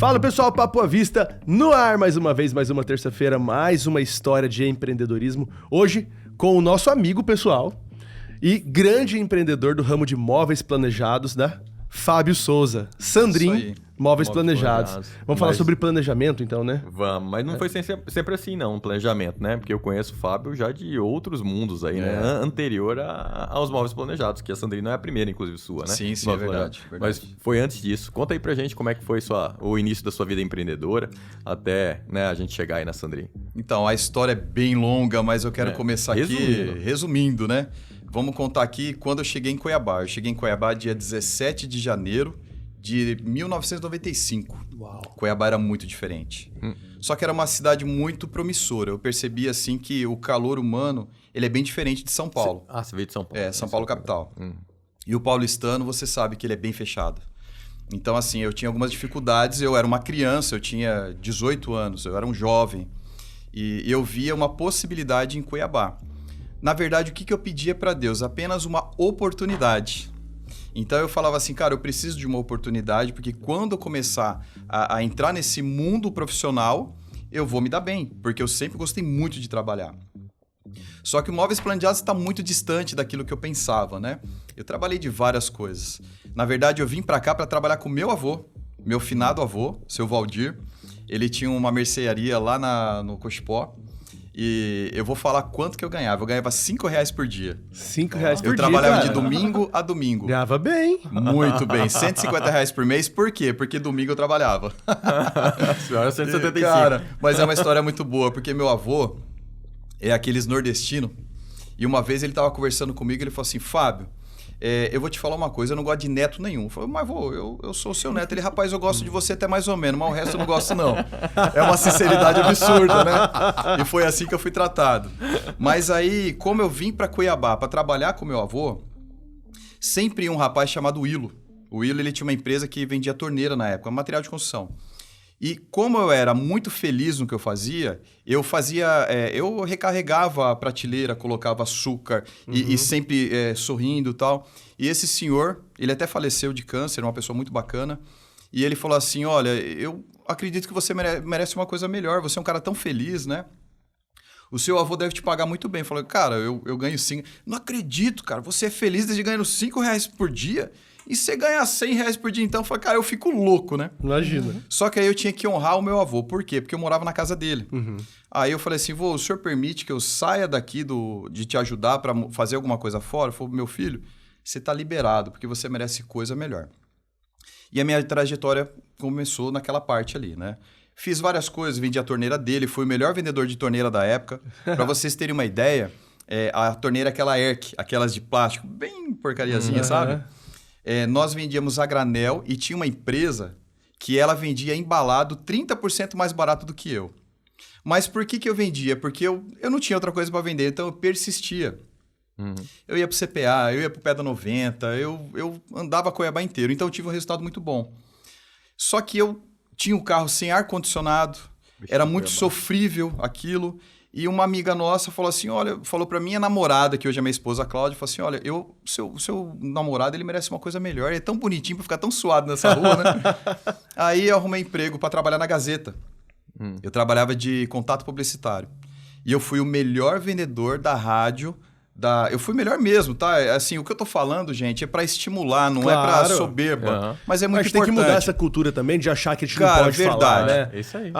Fala pessoal, Papo à Vista no ar mais uma vez, mais uma terça-feira, mais uma história de empreendedorismo. Hoje com o nosso amigo pessoal e grande empreendedor do ramo de móveis planejados, né? Fábio Souza, Sandrin Móveis Planejados. Vamos falar sobre planejamento então, né? Vamos, mas não foi sempre assim não, planejamento, né? Porque eu conheço o Fábio já de outros mundos aí, né? Anterior aos móveis planejados, que a Sandrin não é a primeira, inclusive, sua, né? Sim, é verdade. Mas foi antes disso. Conta aí pra gente como é que foi o início da sua vida empreendedora até, né, a gente chegar aí na Sandrin. Então, a história é bem longa, mas eu quero começar aqui resumindo, né? Vamos contar aqui quando eu cheguei em Cuiabá. Eu cheguei em Cuiabá dia 17 de janeiro de 1995. Uau. Cuiabá era muito diferente. Só que era uma cidade muito promissora. Eu percebi assim que o calor humano ele é bem diferente de São Paulo. Você veio de São Paulo. São Paulo capital. E o paulistano, você sabe que ele é bem fechado. Então, assim, eu tinha algumas dificuldades. Eu era uma criança, eu tinha 18 anos, eu era um jovem. E eu via uma possibilidade em Cuiabá. Na verdade, o que eu pedia para Deus? Apenas uma oportunidade. Então eu falava assim, cara, eu preciso de uma oportunidade, porque quando eu começar a entrar nesse mundo profissional, eu vou me dar bem, porque eu sempre gostei muito de trabalhar. Só que o Móveis Planejados está muito distante daquilo que eu pensava, né? Eu trabalhei de várias coisas. Na verdade, eu vim para cá para trabalhar com meu avô, meu finado avô, seu Valdir. Ele tinha uma mercearia lá no Cochipó. E eu vou falar quanto que eu ganhava. Eu ganhava R$5 por dia. R$5 por dia, Eu trabalhava cara. de domingo a domingo. Ganhava bem. Muito bem. R$150 por mês. Por quê? Porque domingo eu trabalhava. Senhora, 175. Cara, mas é uma história muito boa, porque meu avô é aqueles nordestinos. E uma vez ele estava conversando comigo e ele falou assim, Fábio, eu vou te falar uma coisa, eu não gosto de neto nenhum. Eu falei, mas vô, eu sou o seu neto. Ele, rapaz, eu gosto de você até mais ou menos, mas o resto eu não gosto não. É uma sinceridade absurda, né? E foi assim que eu fui tratado. Mas aí, como eu vim para Cuiabá para trabalhar com meu avô, sempre ia um rapaz chamado Willo. O Willo, ele tinha uma empresa que vendia torneira na época, material de construção. E como eu era muito feliz no que eu fazia, eu recarregava a prateleira, colocava açúcar e sempre sorrindo e tal. E esse senhor, ele até faleceu de câncer, uma pessoa muito bacana. E ele falou assim, olha, eu acredito que você merece uma coisa melhor, você é um cara tão feliz, né? O seu avô deve te pagar muito bem. Eu falei, cara, eu ganho 5... Não acredito, cara, você é feliz desde ganhando R$5 por dia? E você ganha R$100 por dia, então eu falei, cara, eu fico louco, né? Imagina. Só que aí eu tinha que honrar o meu avô. Por quê? Porque eu morava na casa dele. Aí eu falei assim, vô, o senhor permite que eu saia daqui de te ajudar para fazer alguma coisa fora? Eu falei, meu filho, você está liberado, porque você merece coisa melhor. E a minha trajetória começou naquela parte ali, né? Fiz várias coisas, vendi a torneira dele, fui o melhor vendedor de torneira da época. Para vocês terem uma ideia, a torneira aquela ERC, aquelas de plástico, bem porcariazinha, sabe? Nós vendíamos a granel e tinha uma empresa que ela vendia embalado 30% mais barato do que eu. Mas por que eu vendia? Porque eu não tinha outra coisa para vender, então eu persistia. Eu ia para o CPA, eu ia para o Pé da 90, eu andava a Cuiabá inteiro, então eu tive um resultado muito bom. Só que eu tinha um carro sem ar-condicionado, era muito sofrível aquilo. E uma amiga nossa falou assim, falou pra minha namorada, que hoje é minha esposa, a Cláudia, falou assim, olha, seu namorado, ele merece uma coisa melhor, ele é tão bonitinho pra ficar tão suado nessa rua, né? Aí eu arrumei emprego pra trabalhar na Gazeta. Eu trabalhava de contato publicitário. E eu fui o melhor vendedor da rádio, eu fui melhor mesmo, tá? Assim, o que eu tô falando, gente, é pra estimular, não é pra soberba. Mas é muito importante. Tem que mudar essa cultura também de achar que a gente não pode falar, né? É isso aí.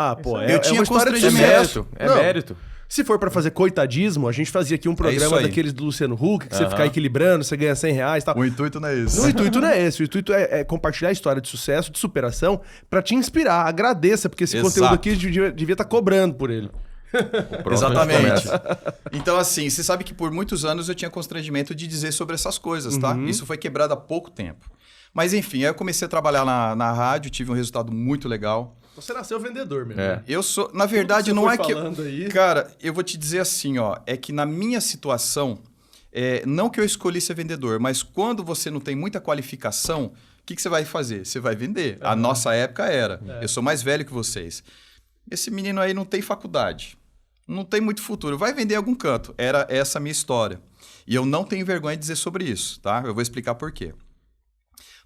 Eu tinha uma história de sucesso. É mérito. Se for pra fazer coitadismo, a gente fazia aqui um programa daqueles do Luciano Huck, que você fica equilibrando, você ganha R$100 e tal. O intuito não é esse. O intuito não é esse. O intuito é compartilhar a história de sucesso, de superação, pra te inspirar. Agradeça, porque esse conteúdo aqui devia estar cobrando por ele. Exatamente. Então, assim, você sabe que por muitos anos eu tinha constrangimento de dizer sobre essas coisas, tá? Isso foi quebrado há pouco tempo. Mas, enfim, aí eu comecei a trabalhar na rádio, tive um resultado muito legal. Você nasceu vendedor mesmo. Eu sou, na verdade, não é que... Aí... Cara, eu vou te dizer assim, ó, é que na minha situação, não que eu escolhi ser vendedor, mas quando você não tem muita qualificação, o que você vai fazer? Você vai vender. A nossa época era. Eu sou mais velho que vocês. Esse menino aí não tem faculdade, não tem muito futuro, vai vender em algum canto. Era essa a minha história. E eu não tenho vergonha de dizer sobre isso, tá? Eu vou explicar por quê.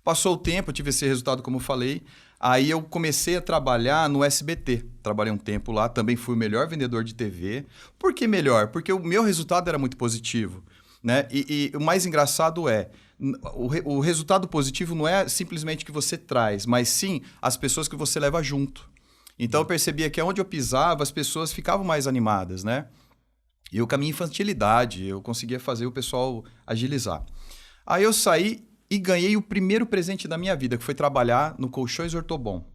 Passou o tempo, eu tive esse resultado, como eu falei. Aí eu comecei a trabalhar no SBT. Trabalhei um tempo lá, também fui o melhor vendedor de TV. Por que melhor? Porque o meu resultado era muito positivo, né? E o mais engraçado é, o resultado positivo não é simplesmente que você traz, mas sim as pessoas que você leva junto. Então eu percebia que onde eu pisava, as pessoas ficavam mais animadas, né? E eu, com a minha infantilidade, eu conseguia fazer o pessoal agilizar. Aí eu saí e ganhei o primeiro presente da minha vida, que foi trabalhar no Colchões Ortobon.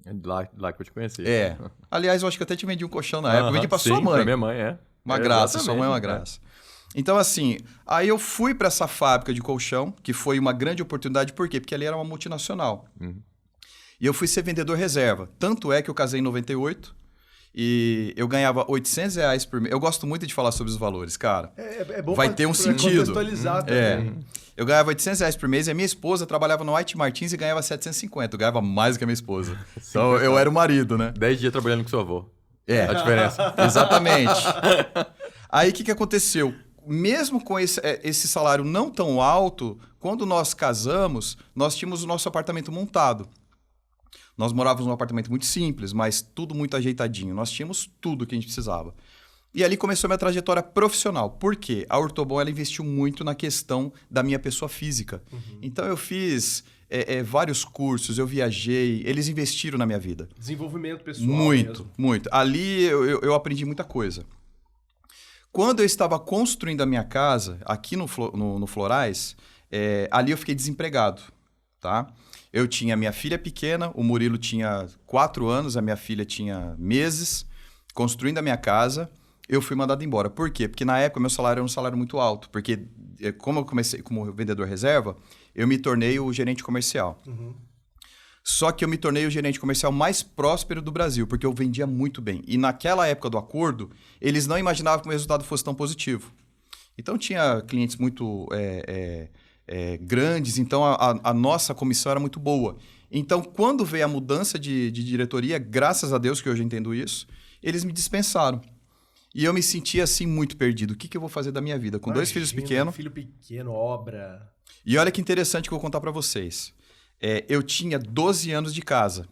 É lá que eu te conheci. É. Aliás, eu acho que eu até te vendi um colchão na época. Eu vendi pra sua mãe. Pra minha mãe, é. Uma graça, sua mãe é uma graça. Então, assim, aí eu fui para essa fábrica de colchão, que foi uma grande oportunidade. Por quê? Porque ali era uma multinacional. E eu fui ser vendedor reserva. Tanto é que eu casei em 98 e eu ganhava R$800 por mês. Eu gosto muito de falar sobre os valores, cara. É bom Vai ter um sentido. Contextualizar também. Eu ganhava R$800 por mês e a minha esposa trabalhava no White Martins e ganhava 750. Eu ganhava mais que a minha esposa. Então eu era o marido, né? 10 dias trabalhando com seu avô. É. A diferença. Exatamente. Aí o que aconteceu? Mesmo com esse salário não tão alto, quando nós casamos, nós tínhamos o nosso apartamento montado. Nós morávamos num apartamento muito simples, mas tudo muito ajeitadinho. Nós tínhamos tudo que a gente precisava. E ali começou a minha trajetória profissional. Por quê? A Ortobon ela investiu muito na questão da minha pessoa física. Então eu fiz vários cursos, eu viajei, eles investiram na minha vida. Desenvolvimento pessoal muito, mesmo. muito. Ali eu aprendi muita coisa. Quando eu estava construindo a minha casa, aqui no Florais, ali eu fiquei desempregado, tá? Eu tinha minha filha pequena, o Murilo tinha 4 anos, a minha filha tinha meses, construindo a minha casa, eu fui mandado embora. Por quê? Porque na época meu salário era um salário muito alto, porque como eu comecei como vendedor reserva, eu me tornei o gerente comercial. Só que eu me tornei o gerente comercial mais próspero do Brasil, porque eu vendia muito bem. E naquela época do acordo, eles não imaginavam que o resultado fosse tão positivo. Então, tinha clientes muito grandes, então a nossa comissão era muito boa. Então, quando veio a mudança de diretoria, graças a Deus que hoje eu entendo isso, eles me dispensaram. E eu me sentia assim muito perdido. O que eu vou fazer da minha vida? Com 2 filhos pequenos. Filho pequeno, obra. E olha que interessante que eu vou contar para vocês. Eu tinha 12 anos de casa.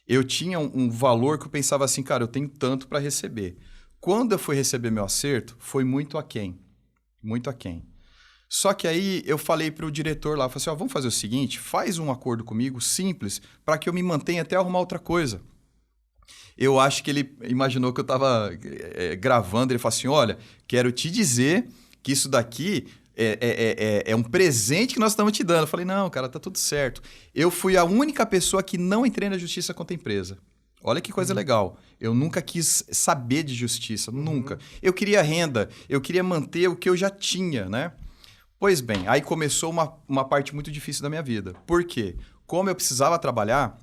Eu tinha um valor que eu pensava assim, cara, eu tenho tanto para receber. Quando eu fui receber meu acerto, foi muito aquém. Muito aquém. Só que aí eu falei para o diretor lá, falei assim, vamos fazer o seguinte, faz um acordo comigo simples para que eu me mantenha até arrumar outra coisa. Eu acho que ele imaginou que eu estava gravando, ele falou assim, olha, quero te dizer que isso daqui é um presente que nós estamos te dando. Eu falei, não, cara, tá tudo certo. Eu fui a única pessoa que não entrei na justiça contra a empresa. Olha que coisa legal. Eu nunca quis saber de justiça, nunca. Eu queria renda, eu queria manter o que eu já tinha, né? Pois bem, aí começou uma parte muito difícil da minha vida. Por quê? Como eu precisava trabalhar,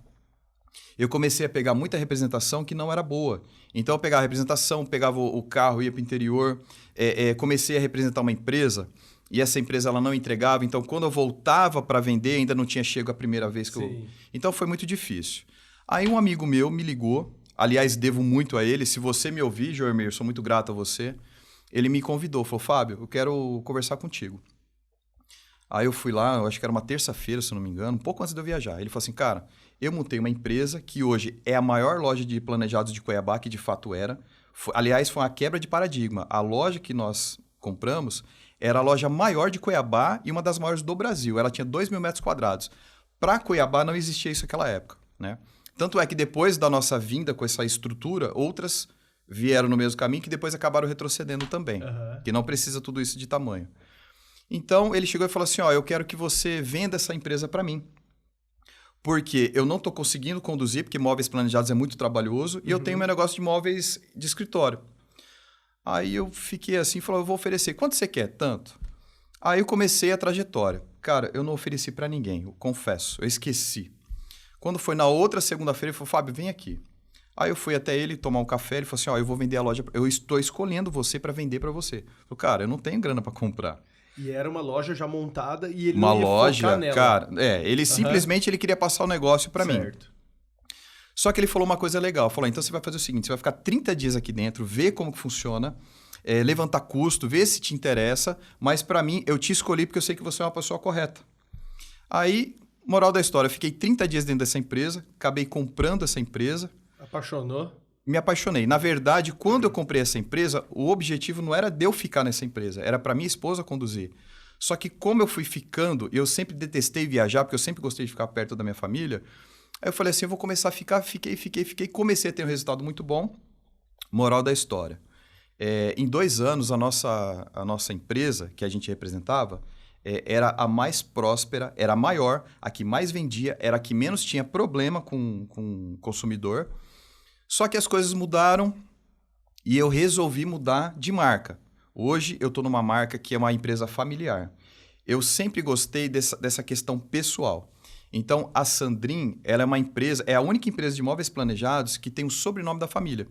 eu comecei a pegar muita representação que não era boa. Então, eu pegava a representação, pegava o carro, ia para o interior, comecei a representar uma empresa e essa empresa ela não entregava. Então, quando eu voltava para vender, ainda não tinha chego a primeira vez que eu... Então, foi muito difícil. Aí, um amigo meu me ligou, aliás, devo muito a ele. Se você me ouvir, Joemir, sou muito grato a você. Ele me convidou, falou, Fábio, eu quero conversar contigo. Aí eu fui lá, eu acho que era uma terça-feira, se eu não me engano, um pouco antes de eu viajar. Ele falou assim, cara, eu montei uma empresa que hoje é a maior loja de planejados de Cuiabá, que de fato era. Aliás, foi uma quebra de paradigma. A loja que nós compramos era a loja maior de Cuiabá e uma das maiores do Brasil. Ela tinha 2.000 metros quadrados. Para Cuiabá não existia isso naquela época, né? Tanto é que depois da nossa vinda com essa estrutura, outras vieram no mesmo caminho que depois acabaram retrocedendo também. Que não precisa tudo isso de tamanho. Então, ele chegou e falou assim, eu quero que você venda essa empresa para mim. Porque eu não estou conseguindo conduzir, porque móveis planejados é muito trabalhoso, e eu tenho meu negócio de móveis de escritório. Aí eu fiquei assim, falei, eu vou oferecer. Quanto você quer? Tanto. Aí eu comecei a trajetória. Cara, eu não ofereci para ninguém, eu confesso, eu esqueci. Quando foi na outra segunda-feira, ele falou, Fábio, vem aqui. Aí eu fui até ele tomar um café, ele falou assim, eu vou vender a loja, eu estou escolhendo você para vender para você. Eu falei, cara, eu não tenho grana para comprar. E era uma loja já montada e ele uma não ia loja, focar nela. Cara, ele simplesmente ele queria passar o negócio para mim. Só que ele falou uma coisa legal, falou, então você vai fazer o seguinte, você vai ficar 30 dias aqui dentro, ver como que funciona, levantar custo, ver se te interessa, mas para mim, eu te escolhi porque eu sei que você é uma pessoa correta. Aí, Moral da história, eu fiquei 30 dias dentro dessa empresa, acabei comprando essa empresa. Apaixonou? Me apaixonei. Na verdade, quando eu comprei essa empresa, o objetivo não era de eu ficar nessa empresa, era para minha esposa conduzir. Só que como eu fui ficando, eu sempre detestei viajar, porque eu sempre gostei de ficar perto da minha família, aí eu falei assim, eu vou começar a ficar, fiquei, comecei a ter um resultado muito bom. Moral da história. Em 2 anos, a nossa empresa, que a gente representava, era a mais próspera, era a maior, a que mais vendia, era a que menos tinha problema com o consumidor. Só que as coisas mudaram e eu resolvi mudar de marca. Hoje eu estou numa marca que é uma empresa familiar. Eu sempre gostei dessa questão pessoal. Então, a Sandrin, ela é uma empresa, é a única empresa de móveis planejados que tem o sobrenome da família.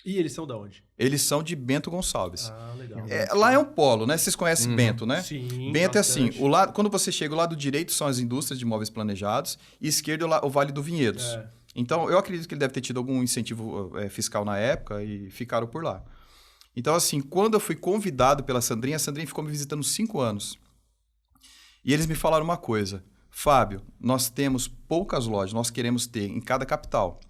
E eles são de onde? Eles são de Bento Gonçalves. Ah, legal. Lá é um polo, né? Vocês conhecem Bento, né? Sim, Bento bastante. é assim, quando você chega, o lado direito são as indústrias de móveis planejados e esquerdo é o Vale do Vinhedos. Então, eu acredito que ele deve ter tido algum incentivo fiscal na época e ficaram por lá. Então, assim, quando eu fui convidado pela Sandrin, a Sandrin ficou me visitando 5 anos. E eles me falaram uma coisa. Fábio, nós temos poucas lojas, nós queremos ter em cada capital.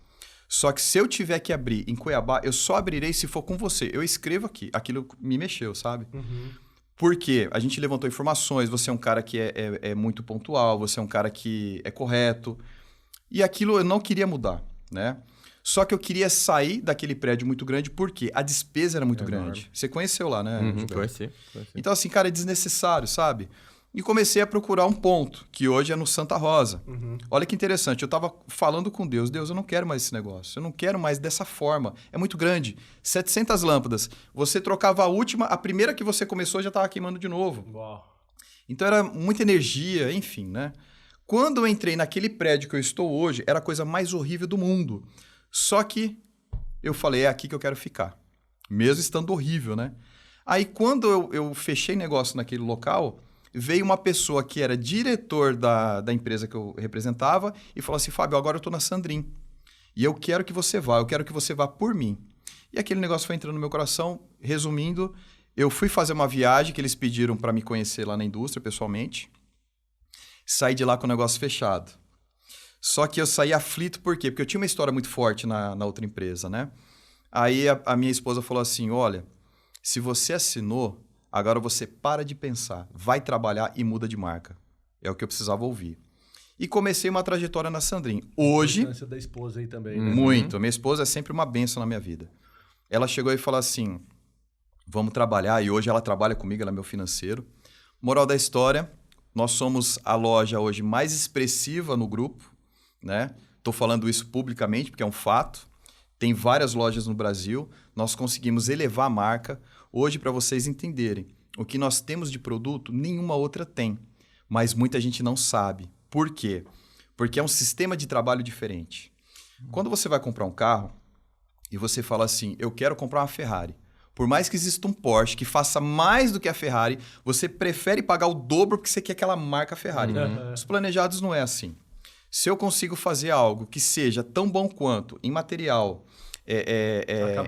Só que se eu tiver que abrir em Cuiabá, eu só abrirei se for com você. Eu escrevo aqui. Aquilo me mexeu, sabe? Porque a gente levantou informações, você é um cara que é muito pontual, você é um cara que é correto. E aquilo eu não queria mudar, né? Só que eu queria sair daquele prédio muito grande porque a despesa era muito grande. Você conheceu lá, né? Conheci. Então, assim, cara, é desnecessário, sabe? E comecei a procurar um ponto, que hoje é no Santa Rosa. Olha que interessante, eu estava falando com Deus. Deus, eu não quero mais esse negócio. Eu não quero mais dessa forma. É muito grande. 700 lâmpadas. Você trocava a última, a primeira que você começou já estava queimando de novo. Uau. Então era muita energia, enfim, né? Quando eu entrei naquele prédio que eu estou hoje, era a coisa mais horrível do mundo. Só que eu falei, é aqui que eu quero ficar. Mesmo estando horrível, né? Aí quando eu fechei negócio naquele local, veio uma pessoa que era diretor da empresa que eu representava e falou assim, Fábio, agora eu estou na Sandrin. E eu quero que você vá, eu quero que você vá por mim. E aquele negócio foi entrando no meu coração. Resumindo, eu fui fazer uma viagem que eles pediram para me conhecer lá na indústria, pessoalmente. Saí de lá com o negócio fechado. Só que eu saí aflito, por quê? Porque eu tinha uma história muito forte na outra empresa, né? Aí a minha esposa falou assim, olha, se você assinou, agora você para de pensar, vai trabalhar e muda de marca. É o que eu precisava ouvir. E comecei uma trajetória na Sandrin. Hoje... A importância da esposa aí também, né? Muito. Minha esposa é sempre uma bênção na minha vida. Ela chegou e falou assim, vamos trabalhar. E hoje ela trabalha comigo, ela é meu financeiro. Moral da história, nós somos a loja hoje mais expressiva no grupo, né? Estou falando isso publicamente porque é um fato. Tem várias lojas no Brasil. Nós conseguimos elevar a marca. Hoje, para vocês entenderem, o que nós temos de produto, nenhuma outra tem. Mas muita gente não sabe. Por quê? Porque é um sistema de trabalho diferente. Quando você vai comprar um carro e você fala assim, eu quero comprar uma Ferrari. Por mais que exista um Porsche que faça mais do que a Ferrari, você prefere pagar o dobro porque você quer aquela marca Ferrari. Os planejados não é assim. Se eu consigo fazer algo que seja tão bom quanto em material,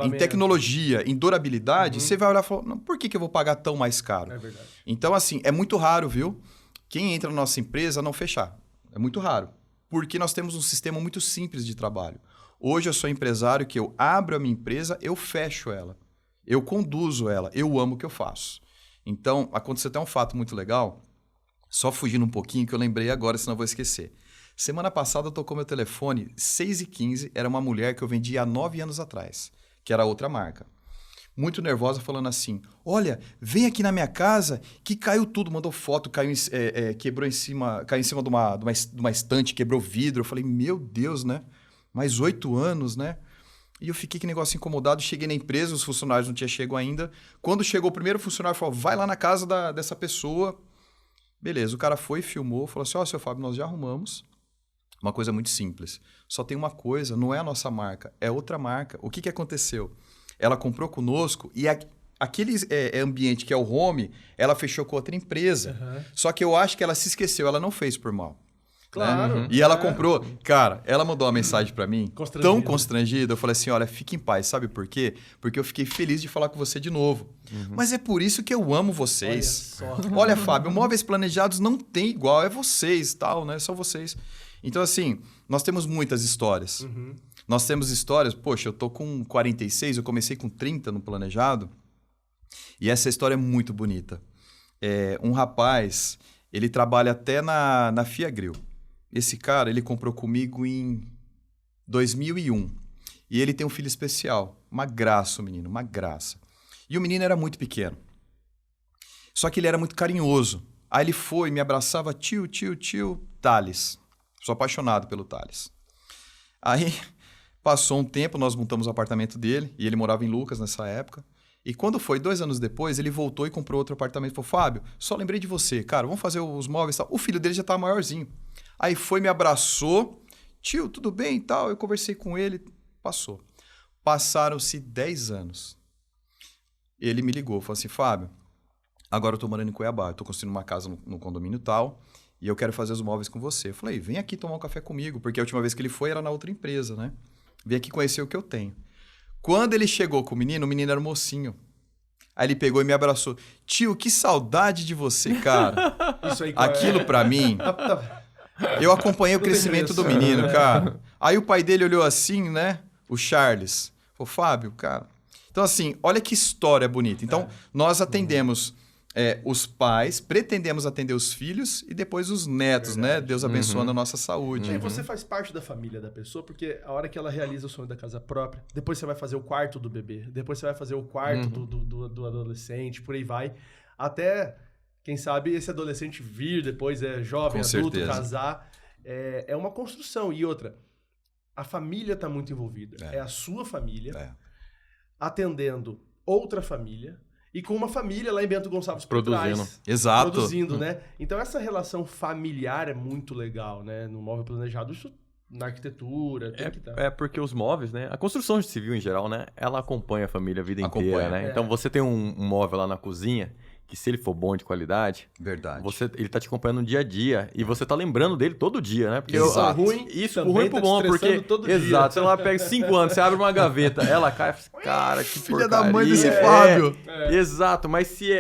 em tecnologia, em durabilidade, você vai olhar e falar, não, por que eu vou pagar tão mais caro? É verdade. Então, assim, é muito raro, viu? Quem entra na nossa empresa não fechar. É muito raro. Porque nós temos um sistema muito simples de trabalho. Hoje eu sou empresário que eu abro a minha empresa, eu fecho ela. Eu conduzo ela. Eu amo o que eu faço. Então, aconteceu até um fato muito legal, só fugindo um pouquinho, que eu lembrei agora, senão eu vou esquecer. Semana passada tocou meu telefone, 6h15, era uma mulher que eu vendia há 9 anos atrás, que era outra marca. Muito nervosa, falando assim, olha, vem aqui na minha casa que caiu tudo, mandou foto, caiu em cima de uma estante, quebrou vidro. Eu falei, meu Deus, né? Mais 8 anos, né? E eu fiquei com negócio incomodado, cheguei na empresa, os funcionários não tinham chegado ainda. Quando chegou o primeiro funcionário, falou, vai lá na casa dessa pessoa. Beleza, o cara foi, filmou, falou assim, ó, seu Fábio, nós já arrumamos. Uma coisa muito simples. Só tem uma coisa, não é a nossa marca, é outra marca. O que aconteceu? Ela comprou conosco e aquele ambiente que é o home, ela fechou com outra empresa. Só que eu acho que ela se esqueceu, ela não fez por mal. Claro. E ela comprou. Cara, ela mandou uma mensagem pra mim, Constrangida. tão constrangida. Eu falei assim, olha, fique em paz. Sabe por quê? Porque eu fiquei feliz de falar com você de novo. Mas é por isso que eu amo vocês. Olha só. Olha, Fábio, móveis planejados não tem igual. É vocês, tal, né? São vocês. Então, assim, nós temos muitas histórias. Nós temos histórias... Poxa, eu tô com 46, eu comecei com 30 no planejado. E essa história é muito bonita. Um rapaz, ele trabalha até na Fia Grill. Esse cara, ele comprou comigo em 2001. E ele tem um filho especial. Uma graça, o menino, uma graça. E o menino era muito pequeno. Só que ele era muito carinhoso. Aí ele foi, me abraçava, tio, Thales. Sou apaixonado pelo Thales. Aí passou um tempo, nós montamos o apartamento dele. E ele morava em Lucas nessa época. E quando foi 2 anos depois, ele voltou e comprou outro apartamento. Falou, Fábio, só lembrei de você. Cara, vamos fazer os móveis e tal. O filho dele já estava maiorzinho. Aí foi, me abraçou. Tio, tudo bem e tal. Eu conversei com ele. Passou. Passaram-se 10 anos. Ele me ligou. Falou assim, Fábio, agora eu tô morando em Cuiabá. Eu tô construindo uma casa no condomínio tal. E eu quero fazer os móveis com você. Eu falei, vem aqui tomar um café comigo. Porque a última vez que ele foi era na outra empresa, né? Vem aqui conhecer o que eu tenho. Quando ele chegou com o menino era mocinho. Aí ele pegou e me abraçou. Tio, que saudade de você, cara. Isso aí, Aquilo pra mim... Eu acompanhei o crescimento do menino, cara. Aí o pai dele olhou assim, né? O Charles. Falou, Fábio, cara... Então, assim, olha que história bonita. Então, nós atendemos os pais, pretendemos atender os filhos e depois os netos, né? Deus abençoando a nossa saúde. E você faz parte da família da pessoa, porque a hora que ela realiza o sonho da casa própria, depois você vai fazer o quarto do bebê, depois você vai fazer o quarto do adolescente, por aí vai. Até, quem sabe, esse adolescente vir depois, jovem, Com adulto, certeza. casar. É uma construção. E outra, a família está muito envolvida. É a sua família atendendo outra família. E com uma família lá em Bento Gonçalves por Produzindo. trás. Exato. Produzindo, né? Então essa relação familiar é muito legal, né? No móvel planejado, isso na arquitetura, tem que estar. Porque os móveis, né? A construção civil em geral, né? Ela acompanha a família a vida Acompanha. inteira, né? Então você tem um móvel lá na cozinha, que se ele for bom de qualidade, Verdade. ele tá te acompanhando no dia a dia. E você tá lembrando dele todo dia, né? Porque Exato. Isso, também o ruim pro tá te bom, estressando porque... todo dia. Exato, você lá pega 5 anos, você abre uma gaveta, ela cai, cara, que Filha porcaria. da mãe desse Fábio. Exato, mas se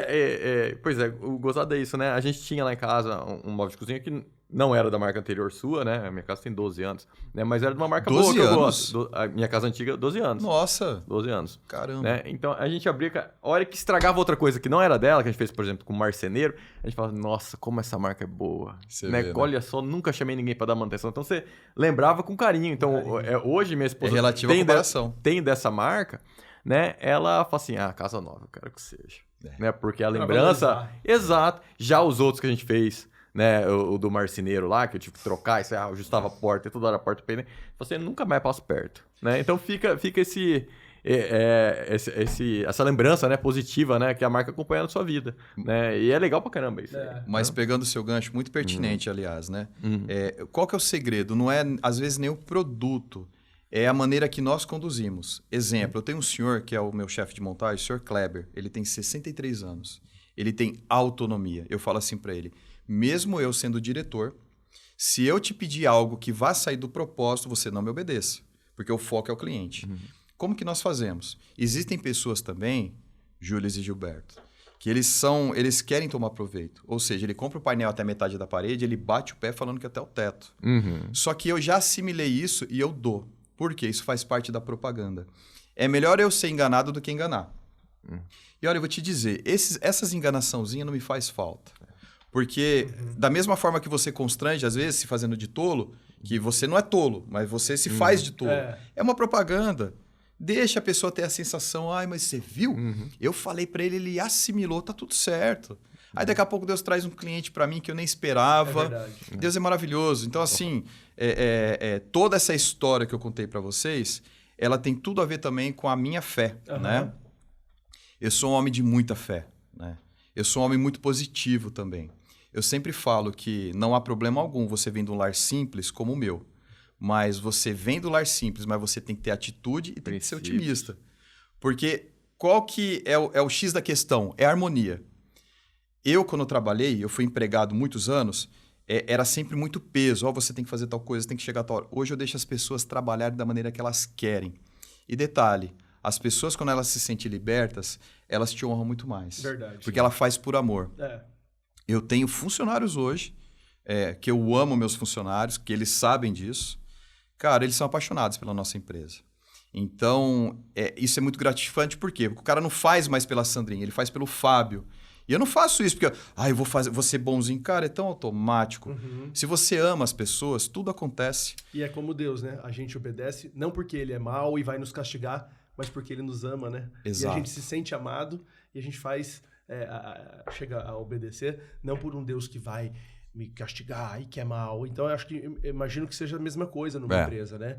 Pois é, o gozado é isso, né? A gente tinha lá em casa um móvel de cozinha que não era da marca anterior sua, né? A minha casa tem 12 anos, né? Mas era de uma marca 12 boa que eu anos? gosto. A minha casa antiga, 12 anos. Nossa, 12 anos. caramba. Né? Então a gente abria, a hora que estragava outra coisa que não era dela, que a gente fez, por exemplo, com o marceneiro, a gente falava, nossa, como essa marca é boa. Você Né? vê, né? Olha só, nunca chamei ninguém pra dar manutenção. Então você lembrava com carinho. Então hoje minha esposa É relativo à comparação. tem dessa marca, né? Ela fala assim, casa nova, eu quero que seja. Né? Porque a Pra lembrança... valorizar. Exato. Já os outros que a gente fez, né? O do marceneiro lá, que eu tive que trocar, isso ajustava a porta, e toda hora a porta perdendo. Você nunca mais passa perto, né? Então fica essa lembrança, né, positiva, né, que a marca acompanha na sua vida, né? E é legal pra caramba isso. Mas pegando o seu gancho, muito pertinente, aliás, né? Qual que é o segredo? Não é, às vezes, nem o produto. É a maneira que nós conduzimos. Exemplo, eu tenho um senhor que é o meu chefe de montagem, o senhor Kleber. Ele tem 63 anos. Ele tem autonomia. Eu falo assim para ele, mesmo eu sendo diretor, se eu te pedir algo que vá sair do propósito, você não me obedeça. Porque o foco é o cliente. Como que nós fazemos? Existem pessoas também, Júlio e Gilberto, que eles querem tomar proveito. Ou seja, ele compra o painel até metade da parede, ele bate o pé falando que até o teto. Só que eu já assimilei isso e eu dou. Por quê? Isso faz parte da propaganda. É melhor eu ser enganado do que enganar. E olha, eu vou te dizer, essas enganaçãozinhas não me faz falta. Porque da mesma forma que você constrange, às vezes, se fazendo de tolo, que você não é tolo, mas você se faz de tolo. É uma propaganda. Deixa a pessoa ter a sensação, mas você viu? Eu falei pra ele, ele assimilou, tá tudo certo. Aí daqui a pouco Deus traz um cliente pra mim que eu nem esperava. É verdade. Deus é maravilhoso. Então, assim, toda essa história que eu contei pra vocês, ela tem tudo a ver também com a minha fé, né? Eu sou um homem de muita fé, né? Eu sou um homem muito positivo também. Eu sempre falo que não há problema algum você vir de um lar simples como o meu. Mas você vem do lar simples, mas você tem que ter atitude e tem que ser otimista. Porque qual que é o X da questão? É a harmonia. Eu, quando eu trabalhei, eu fui empregado muitos anos, era sempre muito peso. Você tem que fazer tal coisa, tem que chegar a tal hora. Hoje eu deixo as pessoas trabalharem da maneira que elas querem. E detalhe, as pessoas, quando elas se sentem libertas, elas te honram muito mais. Verdade. Porque ela faz por amor. É. Eu tenho funcionários hoje, que eu amo meus funcionários, que eles sabem disso. Cara, eles são apaixonados pela nossa empresa. Então, isso é muito gratificante. Por quê? Porque o cara não faz mais pela Sandrinha, ele faz pelo Fábio. E eu não faço isso porque eu vou ser bonzinho. Cara, é tão automático. Se você ama as pessoas, tudo acontece. E é como Deus, né? A gente obedece não porque ele é mau e vai nos castigar, mas porque ele nos ama, né? Exato. E a gente se sente amado e a gente chega a obedecer, não por um Deus que vai me castigar e que é mal. Então, eu imagino que seja a mesma coisa numa empresa, né?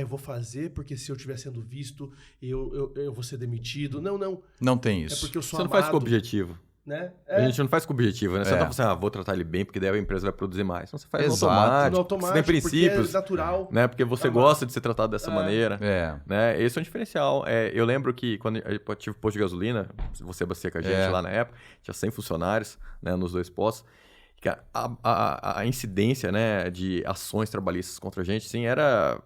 Eu vou fazer porque se eu estiver sendo visto, eu vou ser demitido. Não. Não tem isso. É porque eu sou Você amado. não faz com objetivo. Né? A gente não faz com objetivo, né? Você não tá pensando, vou tratar ele bem, porque daí a empresa vai produzir mais. Então você faz Exato. no automático. Você tem princípios. Porque é natural. Né? Porque você gosta de ser tratado dessa maneira. Né? Esse é um diferencial. Eu lembro que quando eu tive posto de gasolina, você abastecia com a gente lá na época, tinha 100 funcionários, né, nos 2 postos. Cara, a incidência, né, de ações trabalhistas contra a gente, assim, era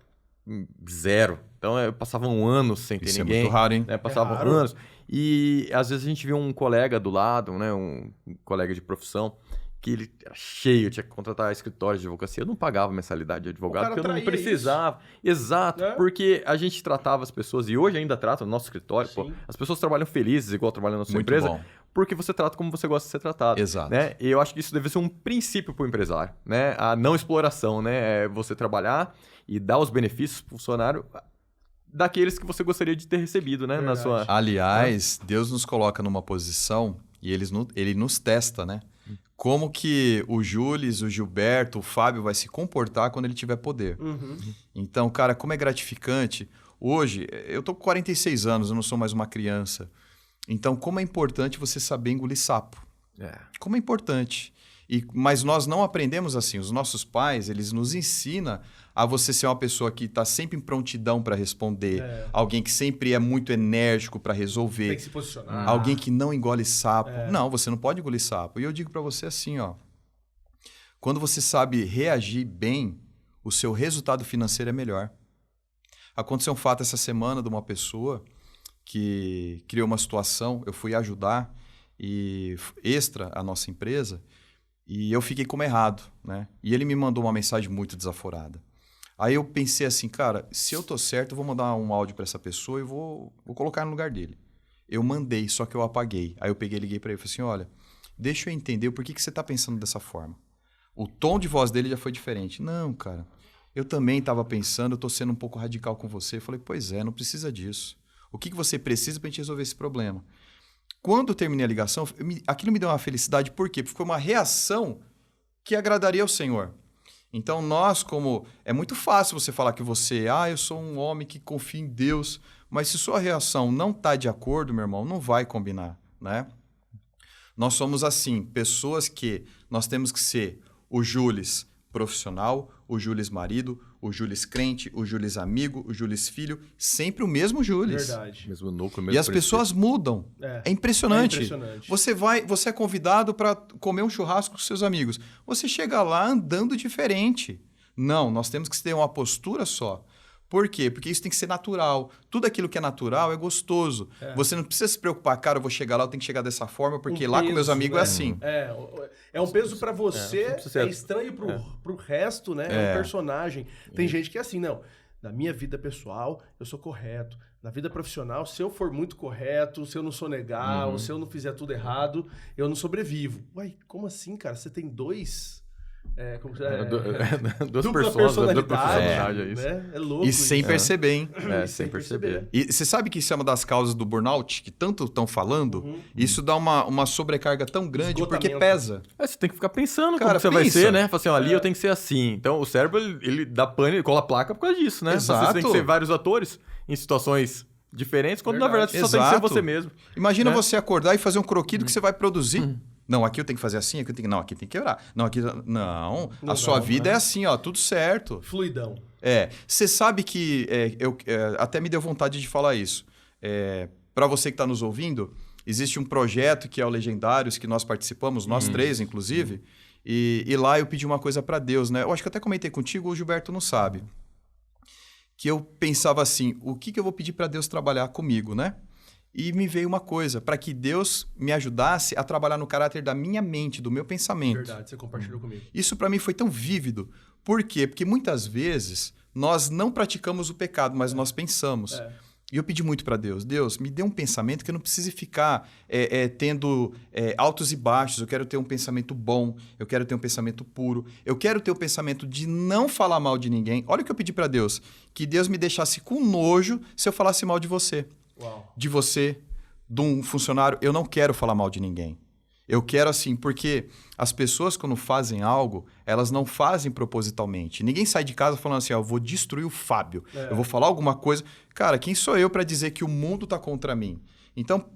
0. Então, eu passava um ano sem ter ninguém. Isso é muito raro, hein? Né, passava anos. E, às vezes, a gente via um colega do lado, né, um colega de profissão, que ele era cheio, tinha que contratar escritório de advocacia. Eu não pagava mensalidade de advogado, porque eu não precisava. Exato, porque a gente tratava as pessoas, e hoje ainda trata no nosso escritório, as pessoas trabalham felizes, igual trabalham na sua empresa, bom. porque você trata como você gosta de ser tratado. Exato. Né? E eu acho que isso deve ser um princípio para o empresário, né? A não exploração, né? É você trabalhar e dar os benefícios para o funcionário daqueles que você gostaria de ter recebido, né? Na sua... Aliás, Deus nos coloca numa posição e ele nos testa, né? Como que o Júlio, o Gilberto, o Fábio vai se comportar quando ele tiver poder. Então, cara, como é gratificante. Hoje, eu tô com 46 anos, eu não sou mais uma criança. Então, como é importante você saber engolir sapo. Como é importante. Mas nós não aprendemos assim. Os nossos pais, eles nos ensinam a você ser uma pessoa que está sempre em prontidão para responder. Alguém que sempre é muito enérgico para resolver. Tem que se posicionar. Alguém que não engole sapo. Não, você não pode engolir sapo. E eu digo para você assim, ó. Quando você sabe reagir bem, o seu resultado financeiro é melhor. Aconteceu um fato essa semana de uma pessoa que criou uma situação, eu fui ajudar, extra a nossa empresa, e eu fiquei como errado, né? E ele me mandou uma mensagem muito desaforada. Aí eu pensei assim, cara, se eu tô certo, eu vou mandar um áudio para essa pessoa e vou colocar no lugar dele. Eu mandei, só que eu apaguei. Aí eu peguei e liguei para ele e falei assim, olha, deixa eu entender por que você tá pensando dessa forma. O tom de voz dele já foi diferente. Não, cara, eu também estava pensando, eu tô sendo um pouco radical com você. Eu falei, pois é, não precisa disso. O que você precisa para a gente resolver esse problema? Quando eu terminei a ligação, aquilo me deu uma felicidade. Por quê? Porque foi uma reação que agradaria ao Senhor. Então, é muito fácil você falar que você, eu sou um homem que confia em Deus, mas se sua reação não está de acordo, meu irmão, não vai combinar, né? Nós somos assim, pessoas que nós temos que ser o Július profissional, o Július marido, o Július crente, o Július amigo, o Július filho, sempre o mesmo Július. Verdade. Mesmo núcleo, mesmo E as pessoas mudam. É impressionante. Você é convidado para comer um churrasco com seus amigos. Você chega lá andando diferente. Não, nós temos que ter uma postura só. Por quê? Porque isso tem que ser natural. Tudo aquilo que é natural é gostoso. Você não precisa se preocupar, cara, eu vou chegar lá, eu tenho que chegar dessa forma, porque lá com meus amigos é assim. É um peso pra você, é estranho pro resto, né? É um personagem. Tem gente que é assim, não. Na minha vida pessoal, eu sou correto. Na vida profissional, se eu for muito correto, se eu não sou legal, se eu não fizer tudo errado, eu não sobrevivo. Uai, como assim, cara? Você tem duas dupla personalidade, é isso. Né? É louco. E sem perceber, hein? Sem perceber. E você sabe que isso é uma das causas do burnout, que tanto estão falando? Isso dá uma sobrecarga tão grande, porque pesa. Você tem que ficar pensando cara, como você vai ser, né? Fala assim, ali eu tenho que ser assim. Então, o cérebro, ele dá pane, ele cola a placa por causa disso, né? Exato. Você tem que ser vários atores em situações diferentes, quando na verdade você só tem que ser você mesmo. Imagina você acordar e fazer um croquis do que você vai produzir. Não, aqui eu tenho que fazer assim, não, aqui tem que quebrar. Não, aqui não. A sua vida é assim, ó, tudo certo. Fluidão. Você sabe que até me deu vontade de falar isso. Para você que está nos ouvindo, existe um projeto que é o Legendários, que nós participamos, nós três, inclusive. E lá eu pedi uma coisa para Deus, né? Eu acho que eu até comentei contigo, o Gilberto não sabe. Que eu pensava assim, o que eu vou pedir para Deus trabalhar comigo, né? E me veio uma coisa, para que Deus me ajudasse a trabalhar no caráter da minha mente, do meu pensamento. Verdade, você compartilhou comigo. Isso para mim foi tão vívido. Por quê? Porque muitas vezes nós não praticamos o pecado, mas nós pensamos. E eu pedi muito para Deus. Deus, me dê um pensamento que eu não precise ficar tendo altos e baixos. Eu quero ter um pensamento bom. Eu quero ter um pensamento puro. Eu quero ter o pensamento de não falar mal de ninguém. Olha o que eu pedi para Deus. Que Deus me deixasse com nojo se eu falasse mal de você. Uau. De você, de um funcionário. Eu não quero falar mal de ninguém. Eu quero assim, porque as pessoas quando fazem algo, elas não fazem propositalmente. Ninguém sai de casa falando assim, eu vou destruir o Fábio, eu vou falar alguma coisa. Cara, quem sou eu para dizer que o mundo está contra mim? Então,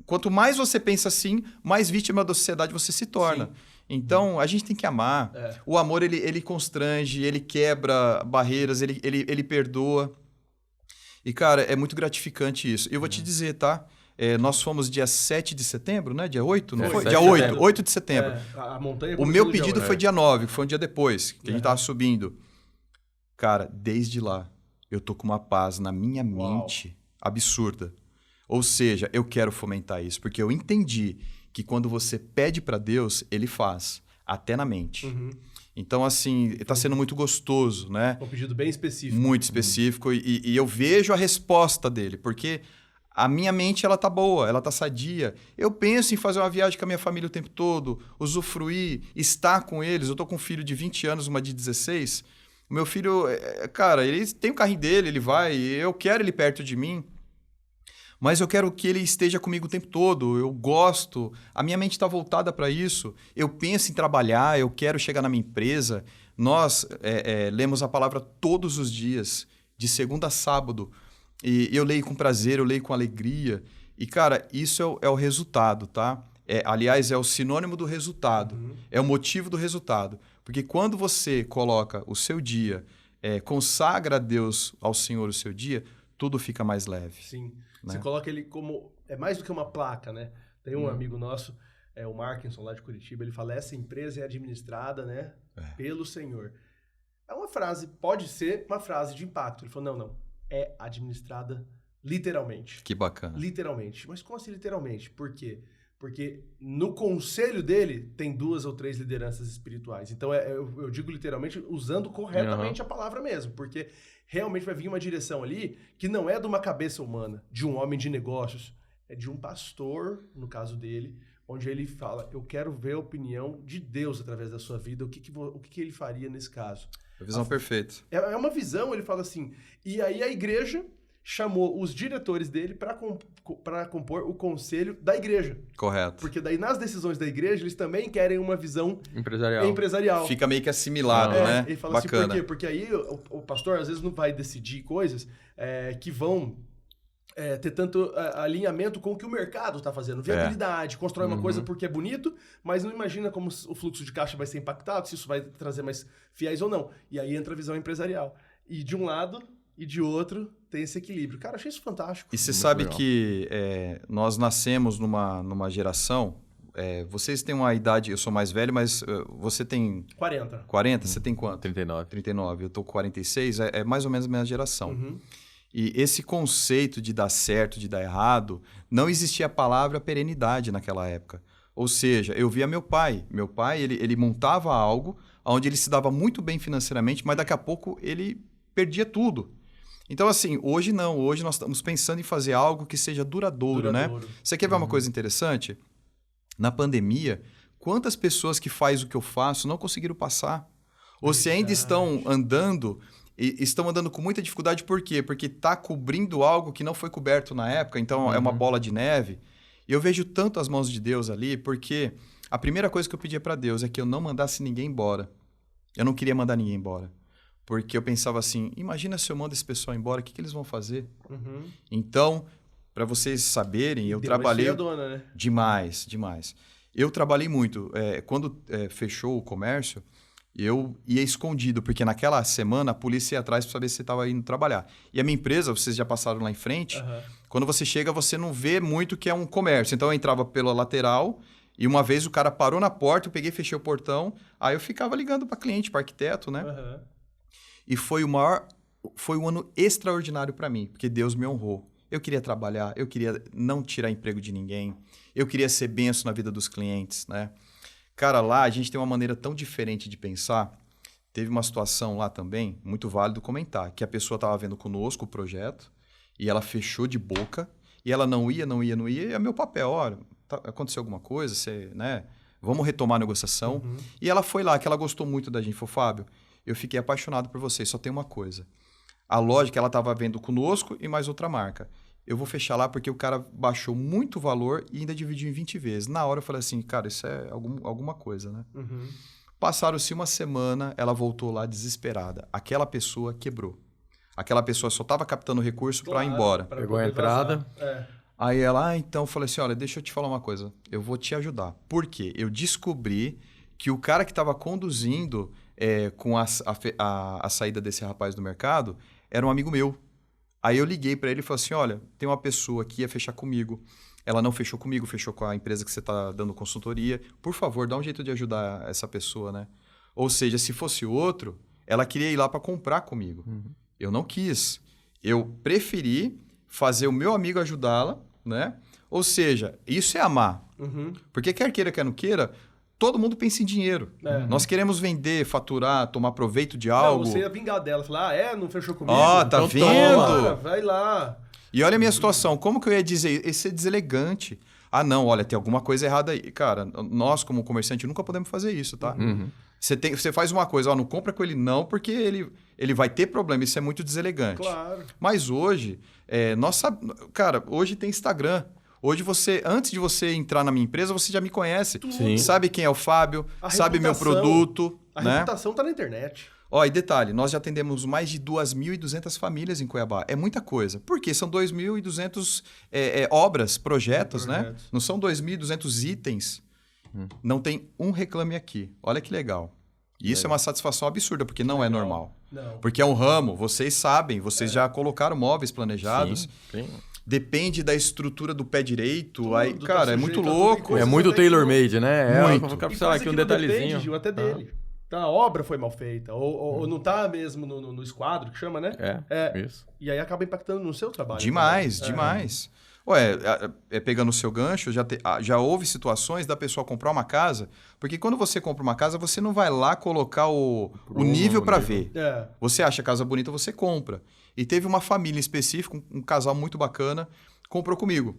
quanto mais você pensa assim, mais vítima da sociedade você se torna. Sim. Então, a gente tem que amar. O amor, ele constrange, ele quebra barreiras, ele perdoa. E, cara, é muito gratificante isso. Eu vou te dizer, tá? Nós fomos dia 7 de setembro, né? Dia 8, não foi? Dia 8, 8 de setembro. A montanha o meu pedido foi dia 9, que foi um dia depois, que a gente tava subindo. Cara, desde lá, eu tô com uma paz na minha mente absurda. Ou seja, eu quero fomentar isso, porque eu entendi que quando você pede para Deus, Ele faz, até na mente. Então, assim, está sendo muito gostoso, né? Um pedido bem específico. Muito específico. E eu vejo a resposta dele, porque a minha mente, ela tá boa, ela tá sadia. Eu penso em fazer uma viagem com a minha família o tempo todo, usufruir, estar com eles. Eu tô com um filho de 20 anos, uma de 16. O meu filho, cara, ele tem o carrinho dele, ele vai, eu quero ele perto de mim. Mas eu quero que ele esteja comigo o tempo todo, eu gosto, a minha mente está voltada para isso, eu penso em trabalhar, eu quero chegar na minha empresa. Nós lemos a palavra todos os dias, de segunda a sábado, e eu leio com prazer, eu leio com alegria. E, cara, isso é o resultado, tá? Aliás, é o sinônimo do resultado, é o motivo do resultado. Porque quando você coloca o seu dia, consagra a Deus, ao Senhor o seu dia, tudo fica mais leve. Sim. Né? Você coloca ele como... É mais do que uma placa, né? Tem um amigo nosso, o Markinson, lá de Curitiba, ele fala, essa empresa é administrada, né, pelo Senhor. É uma frase, pode ser uma frase de impacto. Ele falou, não, é administrada literalmente. Que bacana. Literalmente. Mas como assim literalmente? Por quê? Porque no conselho dele tem 2 ou 3 lideranças espirituais. Então, eu digo literalmente usando corretamente a palavra mesmo, porque realmente vai vir uma direção ali que não é de uma cabeça humana, de um homem de negócios, é de um pastor, no caso dele, onde ele fala, eu quero ver a opinião de Deus através da sua vida, o que ele faria nesse caso. A visão perfeita. É uma visão, ele fala assim, e aí a igreja chamou os diretores dele para compor o conselho da igreja. Correto. Porque daí nas decisões da igreja eles também querem uma visão empresarial. Fica meio que assimilado, né? Ele fala bacana. assim, por quê? Porque aí o pastor às vezes não vai decidir coisas que vão ter tanto alinhamento com o que o mercado está fazendo. Viabilidade, constrói uma coisa porque é bonito, mas não imagina como o fluxo de caixa vai ser impactado, se isso vai trazer mais fiéis ou não. E aí entra a visão empresarial. E de um lado e de outro tem esse equilíbrio. Cara, achei isso fantástico. E você sabe legal. Que nós nascemos numa geração... vocês têm uma idade... Eu sou mais velho, mas você tem... 40. 40? Você tem quanto? 39. 39. Eu tô com 46. É mais ou menos a minha geração. E esse conceito de dar certo, de dar errado, não existia a palavra perenidade naquela época. Ou seja, eu via meu pai. Meu pai, ele montava algo onde ele se dava muito bem financeiramente, mas daqui a pouco ele perdia tudo. Então, assim, hoje não. Hoje nós estamos pensando em fazer algo que seja duradouro. Né? Você quer ver uma coisa interessante? Na pandemia, quantas pessoas que fazem o que eu faço não conseguiram passar? Ou se ainda estão andando... E estão andando com muita dificuldade, por quê? Porque está cobrindo algo que não foi coberto na época, então é uma bola de neve. E eu vejo tanto as mãos de Deus ali, porque a primeira coisa que eu pedia para Deus é que eu não mandasse ninguém embora. Eu não queria mandar ninguém embora. Porque eu pensava assim, imagina se eu mando esse pessoal embora, o que eles vão fazer? Então, para vocês saberem, eu trabalhei... Dona, né? Demais. Eu trabalhei muito. Quando fechou o comércio... Eu ia escondido, porque naquela semana a polícia ia atrás para saber se você estava indo trabalhar. E a minha empresa, vocês já passaram lá em frente, quando você chega, você não vê muito que é um comércio. Então eu entrava pela lateral E uma vez o cara parou na porta, eu peguei e fechei o portão, aí eu ficava ligando para cliente, para arquiteto, né? Uhum. E foi um ano extraordinário para mim, porque Deus me honrou. Eu queria trabalhar, eu queria não tirar emprego de ninguém, eu queria ser benção na vida dos clientes, né? Cara, lá a gente tem uma maneira tão diferente de pensar. Teve uma situação lá também, muito válido comentar, que a pessoa estava vendo conosco o projeto e ela fechou de boca e ela não ia, e é meu papel, olha, aconteceu alguma coisa, você, né? Vamos retomar a negociação. Uhum. E ela foi lá, que ela gostou muito da gente, falou, Fábio, eu fiquei apaixonado por você, só tem uma coisa. A lógica, ela estava vendo conosco e mais outra marca. Eu vou fechar lá porque o cara baixou muito o valor e ainda dividiu em 20 vezes. Na hora eu falei assim, cara, isso é alguma coisa, né? Uhum. Passaram-se uma semana, ela voltou lá desesperada. Aquela pessoa quebrou. Aquela pessoa só estava captando recurso para ir embora. Pegou a entrada. Aí ela, então, eu falei assim, olha, deixa eu te falar uma coisa. Eu vou te ajudar. Por quê? Eu descobri que o cara que estava conduzindo com a saída desse rapaz do mercado era um amigo meu. Aí eu liguei para ele e falei assim, olha, tem uma pessoa que ia fechar comigo. Ela não fechou comigo, fechou com a empresa que você está dando consultoria. Por favor, dá um jeito de ajudar essa pessoa, né? Ou seja, se fosse outro, ela queria ir lá para comprar comigo. Uhum. Eu não quis. Eu preferi fazer o meu amigo ajudá-la, né? Ou seja, isso é amar. Uhum. Porque quer queira, quer não queira, todo mundo pensa em dinheiro. Nós queremos vender, faturar, tomar proveito de algo. Não, você ia vingar dela. Falar, não fechou comigo? Ó, tá então vendo? Vai lá. E olha a minha situação, como que eu ia dizer? Esse é deselegante. Ah, não, olha, tem alguma coisa errada aí. Cara, nós como comerciante nunca podemos fazer isso, tá? Uhum. Você faz uma coisa, não compra com ele não, porque ele vai ter problema. Isso é muito deselegante. Claro. Mas hoje, cara, hoje tem Instagram. Hoje antes de você entrar na minha empresa, você já me conhece. Sim. Sabe quem é o Fábio, sabe meu produto. A reputação tá na internet. Ó, e detalhe, nós já atendemos mais de 2.200 famílias em Cuiabá. É muita coisa. Por quê? São 2.200 obras, projetos, né? Não são 2.200 itens. Não tem um reclame aqui. Olha que legal. E isso é uma satisfação absurda, porque não é normal. Não. Porque é um ramo, vocês sabem, vocês já colocaram móveis planejados. Sim. Depende da estrutura do pé direito. Tudo, aí, cara, é muito louco. É muito tailor-made, né? Muito. Aqui um detalhezinho. Depende, até dele. Tá, a obra foi mal feita, ou não tá mesmo no esquadro, que chama, né? Isso. E aí acaba impactando no seu trabalho. Demais. Ué, pegando o seu gancho, já houve situações da pessoa comprar uma casa, porque quando você compra uma casa, você não vai lá colocar o nível para ver. Você acha a casa bonita, você compra. E teve uma família específica, um casal muito bacana, comprou comigo.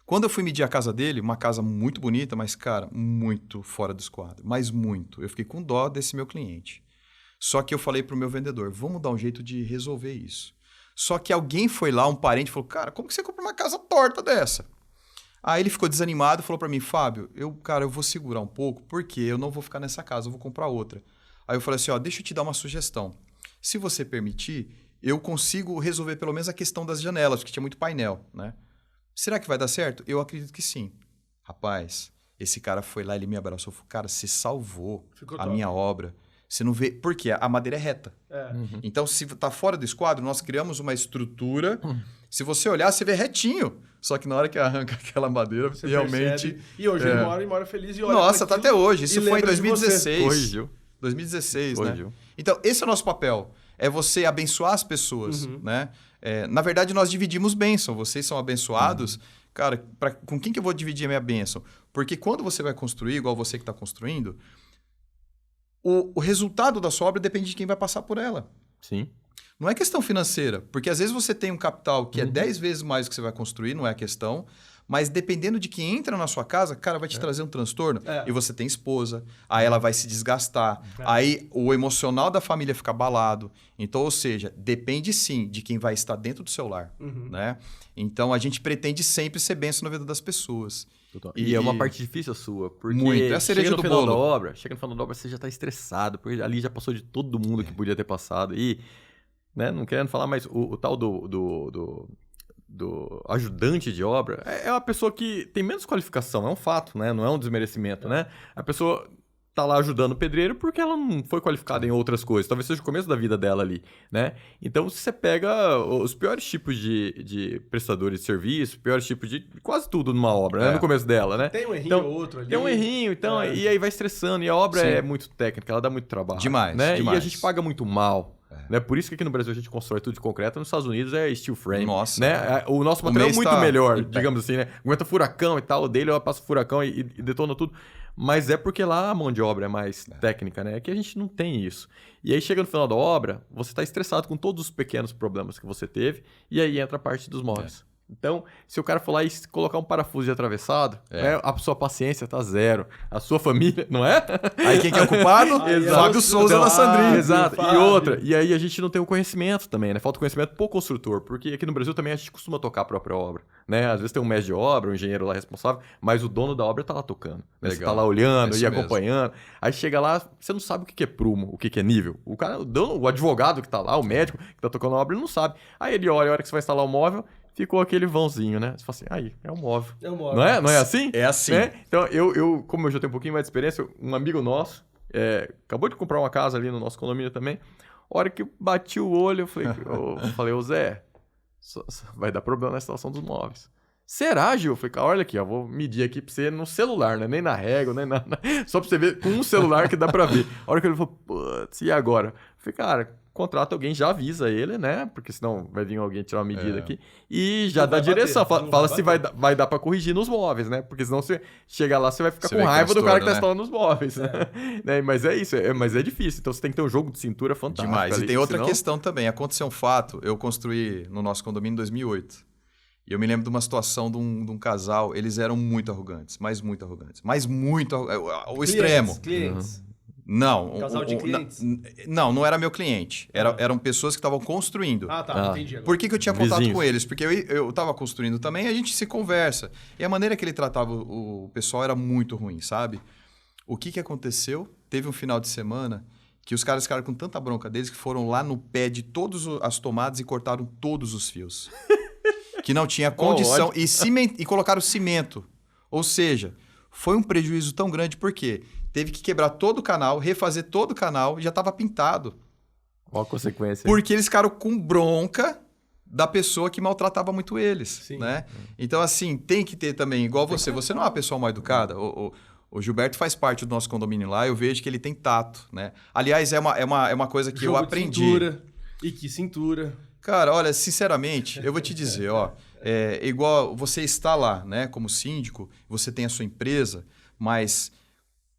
Quando eu fui medir a casa dele, uma casa muito bonita, mas, cara, muito fora do esquadro. Mas muito. Eu fiquei com dó desse meu cliente. Só que eu falei pro meu vendedor, vamos dar um jeito de resolver isso. Só que alguém foi lá, um parente, falou, cara, como que você compra uma casa torta dessa? Aí ele ficou desanimado e falou para mim, Fábio, eu vou segurar um pouco, porque eu não vou ficar nessa casa, eu vou comprar outra. Aí eu falei assim, deixa eu te dar uma sugestão. Se você permitir, eu consigo resolver pelo menos a questão das janelas, porque tinha muito painel, né? Será que vai dar certo? Eu acredito que sim. Rapaz, esse cara foi lá, ele me abraçou, falou, cara, você salvou a minha obra. Você não vê... Por quê? A madeira é reta. Uhum. Então, se está fora do esquadro, nós criamos uma estrutura. Se você olhar, você vê retinho. Só que na hora que arranca aquela madeira, você realmente... Percebe. E hoje ele mora feliz e olha... Nossa, tá até hoje. Isso foi em 2016. Corrigiu. 2016, né? Então, esse é o nosso papel. É você abençoar as pessoas, né? Na verdade, nós dividimos bênção. Vocês são abençoados. Cara, com quem que eu vou dividir a minha bênção? Porque quando você vai construir, igual você que está construindo, o resultado da sua obra depende de quem vai passar por ela. Sim. Não é questão financeira. Porque às vezes você tem um capital que é 10 vezes mais do que você vai construir, não é a questão. Mas dependendo de quem entra na sua casa, cara, vai te trazer um transtorno. E você tem esposa, aí ela vai se desgastar. Aí o emocional da família fica abalado. Então, ou seja, depende sim de quem vai estar dentro do seu lar. Né? Então, a gente pretende sempre ser bênção na vida das pessoas. E é uma parte difícil a sua, porque muito. É a cereja chega no do final bolo. da obra, você já está estressado, porque ali já passou de todo mundo que podia ter passado. E, né, não querendo falar, mas o tal do ajudante de obra é uma pessoa que tem menos qualificação, é um fato, né? Não é um desmerecimento, né? A pessoa tá lá ajudando o pedreiro porque ela não foi qualificada em outras coisas. Talvez seja o começo da vida dela ali, né? Então, se você pega os piores tipos de prestadores de serviço, piores tipos de quase tudo numa obra, né? No começo dela, né? Tem um errinho ou outro ali. Tem um errinho, então, e aí vai estressando. E a obra é muito técnica, ela dá muito trabalho. Demais, né? demais. E a gente paga muito mal. Né? Por isso que aqui no Brasil a gente constrói tudo de concreto, nos Estados Unidos é steel frame. Nossa. Né? O nosso material é muito melhor, digamos assim, né? Aguenta furacão e tal, o dele ela passa furacão e detona tudo. Mas é porque lá a mão de obra é mais técnica, né? Aqui a gente não tem isso. E aí chega no final da obra, você está estressado com todos os pequenos problemas que você teve, e aí entra a parte dos móveis. Então, se o cara for lá e colocar um parafuso de atravessado, né, a sua paciência tá zero. A sua família, não é? Aí quem que é o culpado? Fábio Souza da Sandrinha. Exato. E outra. E aí a gente não tem o conhecimento também, né? Falta conhecimento pro construtor. Porque aqui no Brasil também a gente costuma tocar a própria obra, né? Às vezes tem um mestre de obra, um engenheiro lá responsável, mas o dono da obra tá lá tocando. Né? Você tá lá olhando e acompanhando. Aí chega lá, você não sabe o que é prumo, o que é nível. O cara, o advogado que tá lá, o médico que tá tocando a obra, ele não sabe. Aí ele olha, a hora que você vai instalar o móvel, ficou aquele vãozinho, né? Você fala assim, aí, é um móvel. É um móvel. Não é? Não é assim? É assim. Né? Então, como eu já tenho um pouquinho mais de experiência, um amigo nosso acabou de comprar uma casa ali no nosso condomínio também. A hora que eu bati o olho, eu falei, ô Zé, vai dar problema na instalação dos móveis. Será, Gil? Eu falei, olha aqui, ó, vou medir aqui pra você no celular, né? Nem na régua, nem nada. Só pra você ver com um celular que dá pra ver. A hora que ele falou, putz, e agora? Eu falei, cara, contrata alguém, já avisa ele, né? Porque senão vai vir alguém tirar uma medida aqui. E já dá direção. Fala se vai dar pra corrigir nos móveis, né? Porque senão você chegar lá, você vai ficar com raiva do cara que tá instalando os móveis. Né? Mas é isso, mas é difícil. Então você tem que ter um jogo de cintura fantástico. Demais. Ali, e tem outra questão também. Aconteceu um fato, eu construí no nosso condomínio em 2008. E eu me lembro de uma situação de um casal, eles eram muito arrogantes, mas muito arrogantes. Mas muito o extremo. Clientes. Não. Casal de clientes? Não era meu cliente. Eram pessoas que estavam construindo. Entendi. Por que eu tinha contato Vizinhos. com eles? Porque eu estava construindo também, a gente se conversa. E a maneira que ele tratava o pessoal era muito ruim, sabe? O que aconteceu? Teve um final de semana que os caras ficaram com tanta bronca deles que foram lá no pé de todas as tomadas e cortaram todos os fios. Que não tinha condição. E colocaram cimento. Ou seja, foi um prejuízo tão grande, porque teve que quebrar todo o canal, refazer todo o canal, e já estava pintado. Qual a consequência? Porque eles ficaram com bronca da pessoa que maltratava muito eles. Sim. Né? Então, assim, tem que ter também, igual você. Você não é uma pessoa mal educada. O Gilberto faz parte do nosso condomínio lá, eu vejo que ele tem tato. Né? Aliás, é uma coisa que eu aprendi. Cintura. E que cintura. Cara, olha, sinceramente, eu vou te dizer, igual você está lá, né, como síndico, você tem a sua empresa, mas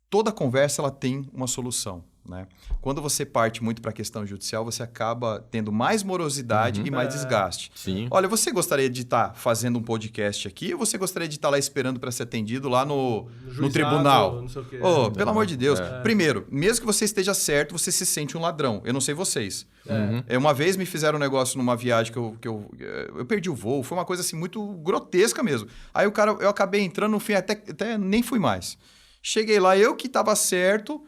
toda conversa ela tem uma solução, né? Quando você parte muito para a questão judicial, você acaba tendo mais morosidade e mais desgaste. Sim. Olha, você gostaria de estar fazendo um podcast aqui ou você gostaria de estar lá esperando para ser atendido lá no tribunal? Não sei o quê. Pelo amor de Deus. Primeiro, mesmo que você esteja certo, você se sente um ladrão. Eu não sei vocês. Uma vez me fizeram um negócio numa viagem que eu perdi o voo. Foi uma coisa assim muito grotesca mesmo. Aí eu acabei entrando, no fim até nem fui mais. Cheguei lá, eu que estava certo.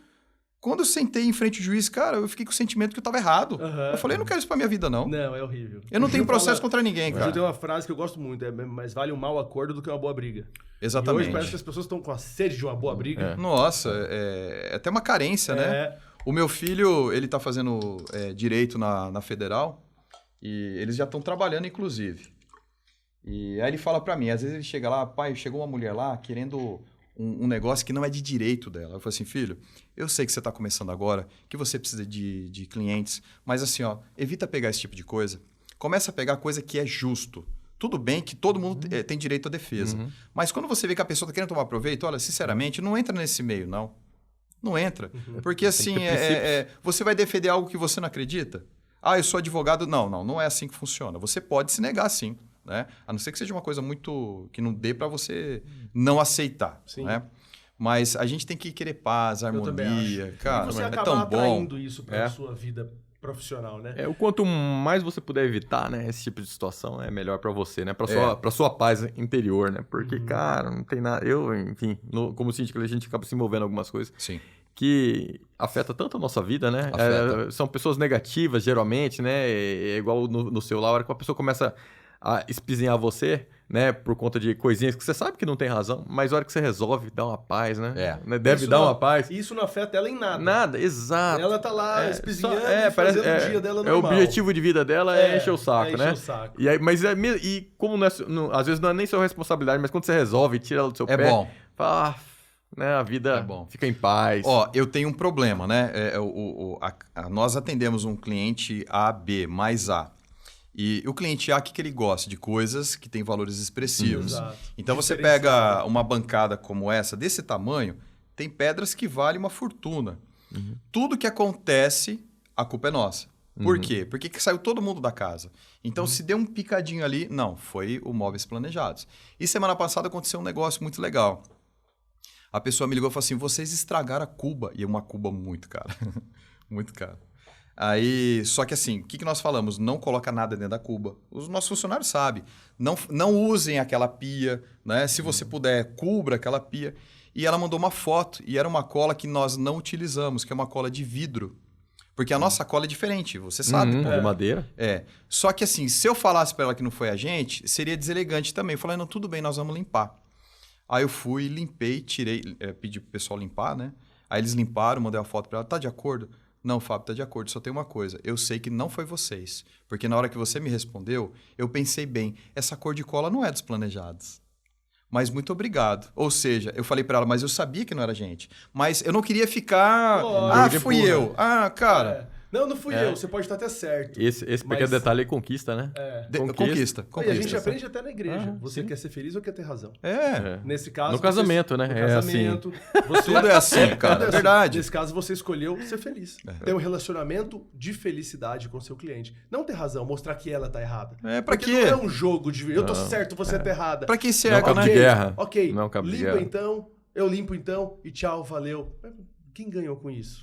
Quando eu sentei em frente ao juiz, cara, eu fiquei com o sentimento que eu estava errado. Eu falei, eu não quero isso pra minha vida, não. Não, é horrível. Eu não tenho processo contra ninguém, cara. Eu tenho uma frase que eu gosto muito, mais vale um mau acordo do que uma boa briga. Exatamente. E hoje parece que as pessoas estão com a sede de uma boa briga. Nossa, é até uma carência, né? O meu filho, ele tá fazendo direito na Federal e eles já estão trabalhando, inclusive. E aí ele fala pra mim, às vezes ele chega lá, pai, chegou uma mulher lá querendo um negócio que não é de direito dela. Eu falo assim, filho, eu sei que você está começando agora, que você precisa de clientes, mas assim, evita pegar esse tipo de coisa. Começa a pegar coisa que é justo. Tudo bem que todo mundo tem direito à defesa. Mas quando você vê que a pessoa está querendo tomar proveito, olha, sinceramente, não entra nesse meio, não. Não entra. Porque assim, você vai defender algo que você não acredita? Eu sou advogado. Não é assim que funciona. Você pode se negar, sim. Né? A não ser que seja uma coisa muito... que não dê para você não aceitar. Né? Mas a gente tem que querer paz, harmonia. Cara, você é acaba tão atraindo bom. isso para a sua vida profissional, né? O quanto mais você puder evitar, né, esse tipo de situação, é melhor para você, né? Para sua paz interior, né? Porque, cara, não tem nada... Enfim, como síndico, a gente acaba se envolvendo em algumas coisas. Sim. Que afeta tanto a nossa vida, né? São pessoas negativas, geralmente, né? É igual no seu lá, a hora que a pessoa começa espizinhar você, né? Por conta de coisinhas que você sabe que não tem razão, mas a hora que você resolve, dá uma paz, né? Deve dar uma paz. Isso não afeta ela em nada. Nada, exato. Ela tá lá espizinhando e fazendo o dia dela normal. O objetivo de vida dela é encher o saco, né? Encher o saco. E aí, e como às vezes não é nem sua responsabilidade, mas quando você resolve e tira ela do seu pé... É bom. Fala, né, a vida fica em paz. Ó, eu tenho um problema, né? Nós atendemos um cliente A, B, mais A. E o cliente A, que ele gosta? De coisas que têm valores expressivos. Então, você pega uma bancada como essa, desse tamanho, tem pedras que valem uma fortuna. Tudo que acontece, a culpa é nossa. Por quê? Porque saiu todo mundo da casa. Então, se deu um picadinho ali, não, foi o Móveis Planejados. E semana passada aconteceu um negócio muito legal. A pessoa me ligou e falou assim, vocês estragaram a cuba. E é uma cuba muito cara. Muito cara. Aí, só que assim, o que nós falamos? Não coloca nada dentro da cuba. Os nossos funcionários sabem. Não usem aquela pia, né? Se você puder, cubra aquela pia. E ela mandou uma foto, e era uma cola que nós não utilizamos, que é uma cola de vidro. Porque a nossa cola é diferente, você sabe. De madeira. Só que assim, se eu falasse para ela que não foi a gente, seria deselegante também. Eu falei, não, tudo bem, nós vamos limpar. Aí eu fui, limpei, tirei, pedi pro pessoal limpar, né? Aí eles limparam, mandei a foto para ela, tá de acordo? Não, Fábio, tá de acordo, só tem uma coisa. Eu sei que não foi vocês. Porque na hora que você me respondeu, eu pensei bem, essa cor de cola não é dos planejados. Mas muito obrigado. Ou seja, eu falei para ela, mas eu sabia que não era gente. Mas eu não queria ficar... fui eu. Cara... Não fui eu. Você pode estar até certo. Esse pequeno detalhe aí conquista, né? Conquista. E a gente aprende até na igreja. Você quer ser feliz ou quer ter razão? Nesse caso... No casamento, né? No casamento. Tudo é assim, cara. É verdade. Nesse caso, você escolheu ser feliz. Ter um relacionamento de felicidade com o seu cliente. Não ter razão, mostrar que ela tá errada. Pra quê? Não é um jogo de... Eu tô certo, você tá errada. Pra que ser não é um cabo de guerra. Ok, não é um cabo de guerra. Então, eu limpo então, e tchau, valeu. Quem ganhou com isso?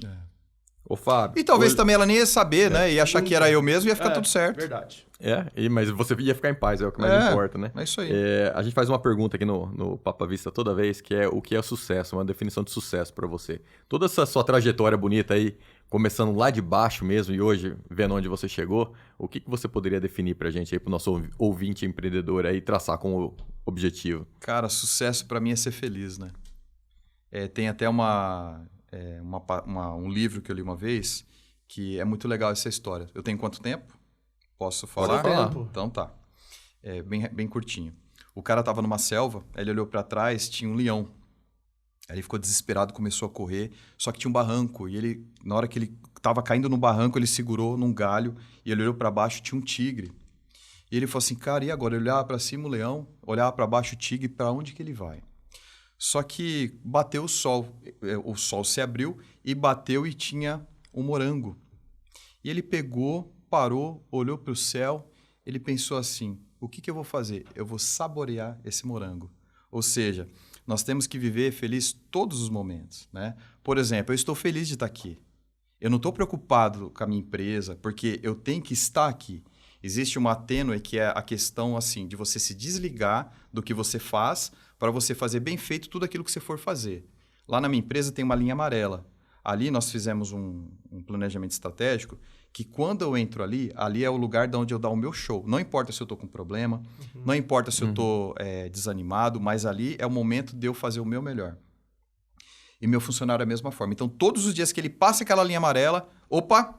Ô, Fábio... E talvez também ela nem ia saber, né? Ia achar que era eu mesmo e ia ficar tudo certo. Verdade. Mas você ia ficar em paz, é o que mais importa, né? É isso aí. A gente faz uma pergunta aqui no Papo à Vista toda vez, que é o que é sucesso, uma definição de sucesso para você. Toda essa sua trajetória bonita aí, começando lá de baixo mesmo e hoje vendo onde você chegou, o que você poderia definir pra gente aí, pro nosso ouvinte empreendedor aí, traçar como objetivo? Cara, sucesso para mim é ser feliz, né? Tem até um livro que eu li uma vez, que é muito legal essa história. Eu tenho quanto tempo? Posso falar? Pode falar. Então tá. Bem curtinho. O cara tava numa selva, ele olhou para trás, tinha um leão. Aí ele ficou desesperado, começou a correr, só que tinha um barranco. E ele, na hora que ele tava caindo no barranco, ele segurou num galho e ele olhou para baixo, tinha um tigre. E ele falou assim, cara, e agora? Ele olhava para cima o leão, olhava para baixo o tigre, para onde que ele vai? Só que bateu o sol se abriu e bateu e tinha um morango. E ele pegou, parou, olhou para o céu, ele pensou assim, o que eu vou fazer? Eu vou saborear esse morango. Ou seja, nós temos que viver feliz todos os momentos, né? Por exemplo, eu estou feliz de estar aqui. Eu não estou preocupado com a minha empresa, porque eu tenho que estar aqui. Existe uma tênue que é a questão assim, de você se desligar do que você faz para você fazer bem feito tudo aquilo que você for fazer. Lá na minha empresa tem uma linha amarela. Ali nós fizemos um planejamento estratégico que quando eu entro ali é o lugar de onde eu dar o meu show. Não importa se eu estou com problema, não importa se eu estou desanimado, mas ali é o momento de eu fazer o meu melhor. E meu funcionário é a mesma forma. Então, todos os dias que ele passa aquela linha amarela, opa,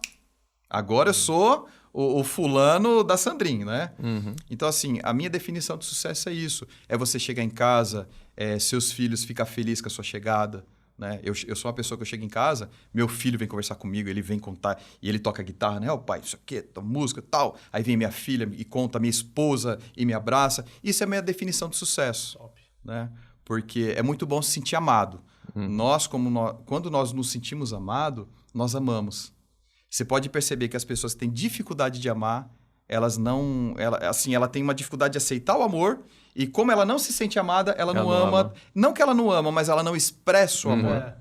agora eu sou o fulano da Sandrinho, né? Então, assim, a minha definição de sucesso é isso. É você chegar em casa, seus filhos ficar felizes com a sua chegada, né? Eu sou uma pessoa que eu chego em casa, meu filho vem conversar comigo, ele vem contar, e ele toca guitarra, né? Pai, isso aqui, música e tal. Aí vem minha filha e conta, minha esposa e me abraça. Isso é a minha definição de sucesso. Top. Né? Porque é muito bom se sentir amado. Quando nós nos sentimos amados, nós amamos. Você pode perceber que as pessoas que têm dificuldade de amar, ela tem uma dificuldade de aceitar o amor, e como ela não se sente amada, ela não ama. Não que ela não ama, mas ela não expressa o amor.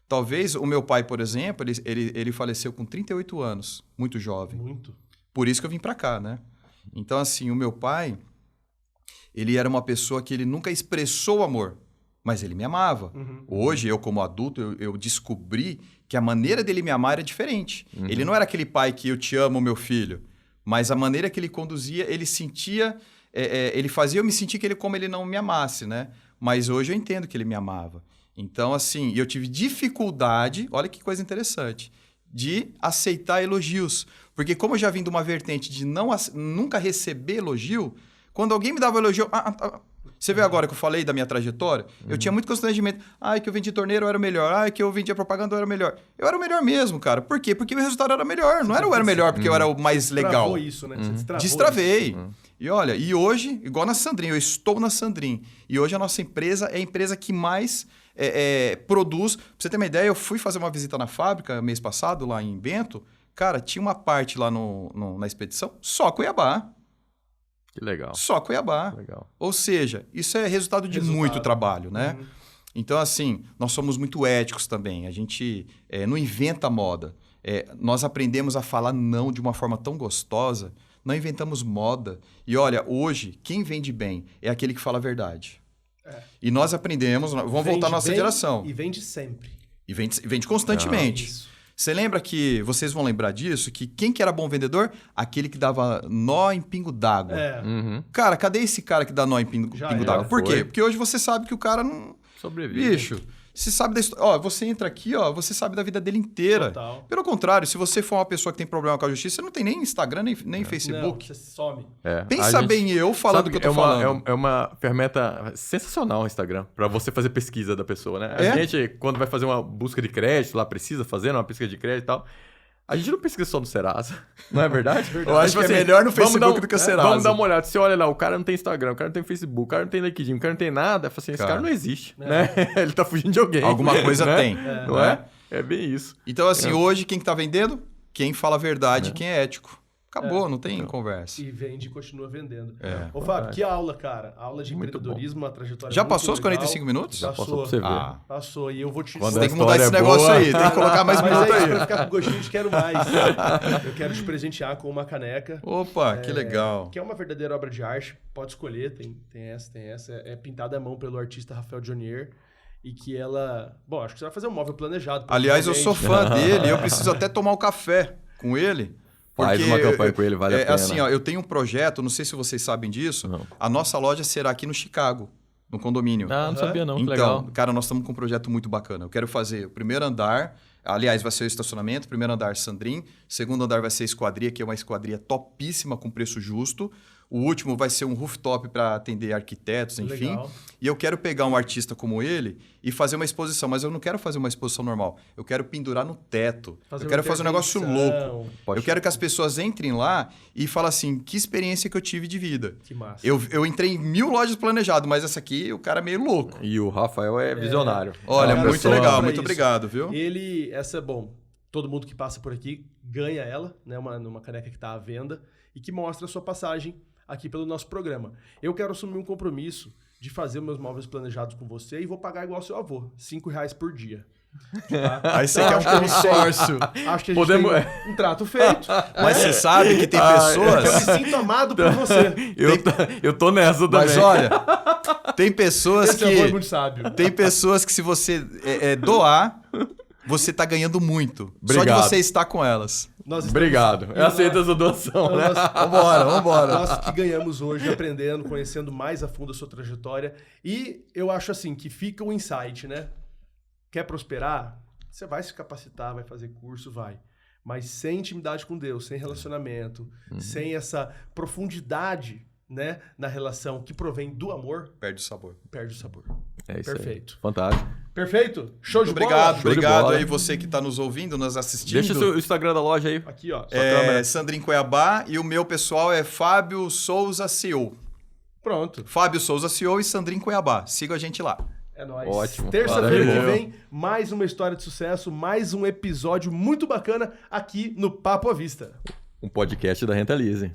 Talvez o meu pai, por exemplo, ele faleceu com 38 anos, muito jovem. Muito. Por isso que eu vim para cá, né? Então, assim, o meu pai, ele era uma pessoa que ele nunca expressou o amor, mas ele me amava. Hoje, eu como adulto, eu descobri que a maneira dele me amar era diferente. Ele não era aquele pai que eu te amo, meu filho, mas a maneira que ele conduzia, ele sentia ele fazia eu me sentir como ele não me amasse, né? Mas hoje eu entendo que ele me amava. Então, assim, eu tive dificuldade, olha que coisa interessante, de aceitar elogios. Porque como eu já vim de uma vertente de nunca receber elogio, quando alguém me dava elogio... Você vê agora que eu falei da minha trajetória? Eu tinha muito constrangimento. Que eu vendi torneiro, eu era o melhor. Que eu vendia propaganda, eu era o melhor. Eu era o melhor mesmo, cara. Por quê? Porque meu resultado era melhor. Não era eu era o melhor porque eu era o mais legal. Isso, né? Você Destravei. E olha, e hoje, igual na Sandrin, eu estou na Sandrin. E hoje a nossa empresa é a empresa que mais produz. Pra você ter uma ideia, eu fui fazer uma visita na fábrica mês passado, lá em Bento. Cara, tinha uma parte lá na expedição, só Cuiabá. Que legal. Só Cuiabá. Legal. Ou seja, isso é resultado de muito trabalho, né? Então, assim, nós somos muito éticos também. A gente não inventa moda. Nós aprendemos a falar não de uma forma tão gostosa. Não inventamos moda. E olha, hoje, quem vende bem é aquele que fala a verdade. E nós aprendemos... Vamos voltar à nossa geração. E vende sempre. E vende constantemente. Você lembra que, vocês vão lembrar disso, que quem que era bom vendedor? Aquele que dava nó em pingo d'água. Cara, cadê esse cara que dá nó em pingo d'água? Por quê? Porque hoje você sabe que o cara não... Sobrevive. Bicho, você sabe da história... Você entra aqui, você sabe da vida dele inteira. Total. Pelo contrário, se você for uma pessoa que tem problema com a justiça, você não tem nem Instagram, nem Facebook. Não, você some. Pensa bem eu falando o que eu tô falando. É uma ferramenta sensacional o Instagram, para você fazer pesquisa da pessoa, né? A gente, quando vai fazer uma busca de crédito, lá precisa fazer uma pesquisa de crédito e tal, a gente não pesquisa só no Serasa, não é verdade? Eu acho que é melhor no Facebook do que o Serasa. Vamos dar uma olhada. Você olha lá, o cara não tem Instagram, o cara não tem Facebook, o cara não tem LinkedIn, o cara não tem nada. Fala assim, esse cara não existe, né? Ele tá fugindo de alguém. Alguma coisa né? tem. Não é? É bem isso. Então, assim, hoje quem que tá vendendo? Quem fala a verdade, quem é ético. Acabou, não tem conversa. E vende e continua vendendo. Ô, Fábio, que aula, cara. Aula de empreendedorismo, uma trajetória Já muito passou os legal. 45 minutos? Já passou pra você ver. Passou. E eu vou te... Você tem que mudar esse negócio aí. Tem que colocar mais minutos Mas aí. pra ficar com gostinho de quero mais. Eu quero te presentear com uma caneca. Opa, que legal. Que é uma verdadeira obra de arte. Pode escolher. Tem essa. É pintada à mão pelo artista Rafael Jonier. E que ela... Bom, acho que você vai fazer um móvel planejado. Aliás, eu sou fã dele. Eu preciso até tomar um café com ele. Faz uma campanha com ele, vale a pena. Assim, eu tenho um projeto, não sei se vocês sabem disso. Não. A nossa loja será aqui no Chicago, no condomínio. Não sabia não, que então, legal. Cara, nós estamos com um projeto muito bacana. Eu quero fazer o primeiro andar, aliás, vai ser o estacionamento, primeiro andar Sandrin, segundo andar vai ser a esquadria, que é uma esquadria topíssima, com preço justo. O último vai ser um rooftop para atender arquitetos, enfim. Legal. E eu quero pegar um artista como ele e fazer uma exposição. Mas eu não quero fazer uma exposição normal. Eu quero pendurar no teto. Eu quero fazer um negócio louco. Eu quero que as pessoas entrem lá e falem assim, que experiência que eu tive de vida. Que massa. Eu entrei em 1000 lojas planejadas, mas essa aqui, o cara é meio louco. E o Rafael é visionário. Olha, muito legal. Muito obrigado, viu? Todo mundo que passa por aqui ganha ela, né? Numa caneca que está à venda e que mostra a sua passagem aqui pelo nosso programa. Eu quero assumir um compromisso de fazer meus móveis planejados com você e vou pagar igual seu avô, R$5 por dia. Tá? Aí você quer um consórcio. Acho que a gente tem um trato feito. Mas você sabe que tem pessoas... Eu me sinto amado por você. Eu tô nessa também. Mas olha, tem pessoas Esse avô é muito sábio. Tem pessoas que se você doar, você tá ganhando muito. Obrigado. Só de você estar com elas. Obrigado. Eu aceito essa doação, né? Vambora. Nós que ganhamos hoje aprendendo, conhecendo mais a fundo a sua trajetória. E eu acho assim, que fica o insight, né? Quer prosperar? Você vai se capacitar, vai fazer curso, vai. Mas sem intimidade com Deus, sem relacionamento, sem essa profundidade, né, na relação que provém do amor... Perde o sabor. É isso. Perfeito. Aí. Fantástico. Perfeito? Show de bola. Obrigado bola. aí você que está nos ouvindo, nos assistindo. Deixa o Instagram da loja aí. Aqui, ó. Sandrin Cuiabá e o meu pessoal é Fábio Souza CEO. Pronto. Fábio Souza CEO e Sandrin Cuiabá. Siga a gente lá. É nóis. Ótimo. Terça-feira que vem, mais uma história de sucesso, mais um episódio muito bacana aqui no Papo à Vista. Um podcast da Rentalize.